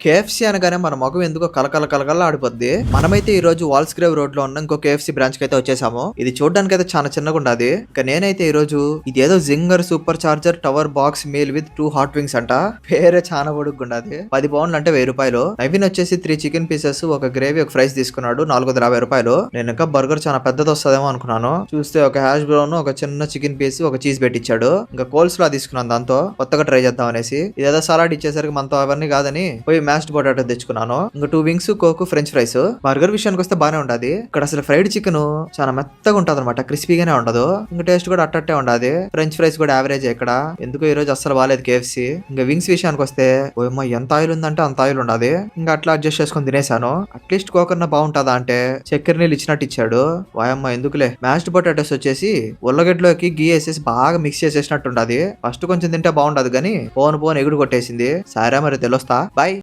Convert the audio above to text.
KFC అనగానే మన మొఖం ఎందుకో కలకల కలకల ఆడిపోద్ది. మనమైతే ఈ రోజు వాల్స్ గ్రేవ్ రోడ్ లో ఉన్న ఇంకో కేఎఫ్సీ బ్రాంచ్ కి అయితే వచ్చేసాము. ఇది చూడడానికి అయితే చాలా చిన్నగా ఉండదు. ఇక నేనైతే ఈ రోజు ఇదేదో Zinger super charger tower box meal with 2 hot wings అంట. పేరే చాలా పొడుగుండది. 10 పౌండ్లు అంటే 1000 రూపాయలు. నవీన్ వచ్చేసి 3 చికెన్ పీసెస్, ఒక గ్రేవీ, ఒక ఫ్రైస్ తీసుకున్నాడు. 450 రూపాయలు. నేను ఇంకా బర్గర్ చాలా పెద్దది వస్తుందేమో అనుకున్నాను. చూస్తే ఒక హ్యాష్ బ్రౌన్, ఒక చిన్న చికెన్ పీస్, ఒక చీజ్ పెట్టించాడు. ఇంకా కోల్స్ లా తీసుకున్నాను. దాంతో కొత్తగా ట్రై చేద్దాం అనేసి ఇదేదో సలాడ్ ఇచ్చేసరికి మనతో అవన్నీ కాదని పోయి మ్యాష్డ్ పొటాటో తెచ్చుకున్నాను. ఇంకా 2 wings, coke, French fries. Burger విషయానికి వస్తే బానే ఉండదు. ఇక్కడ అసలు ఫ్రైడ్ చికెన్ చాలా మెత్తగా ఉంటది అనమాట, క్రిస్పీగానే ఉండదు. ఇంకా టేస్ట్ కూడా అట్టట్టే ఉండదు. ఫ్రెంచ్ ఫ్రైస్ కూడా యావరేజ్ ఇక్కడ. ఎందుకు ఈ రోజు అసలు బాగాలేదు కేఎఫ్సీ. ఇంకా వింగ్స్ విషయానికి వస్తే ఓయమ్మ ఎంత ఆయిల్ ఉందంటే అంత ఆయిల్ ఉండదు. ఇంకా అట్లా అడ్జస్ట్ చేసుకుని తినేసాను. అట్లీస్ట్ కోకర్న బాగుంటుందా అంటే చక్కెర నీళ్ళు ఇచ్చినట్టు ఇచ్చాడు. వాయమ్మ ఎందుకులే. మ్యాష్డ్ పొటాటోస్ వచ్చేసి ఉల్లగడ్డలోకి గీ వేసేసి బాగా మిక్స్ చేసేసినట్టు ఉండదు. ఫస్ట్ కొంచెం తింటే బాగుండదు కానీ పోను ఎగుడు కొట్టేసింది. సరే మరి తెలుస్తా. బాయ్.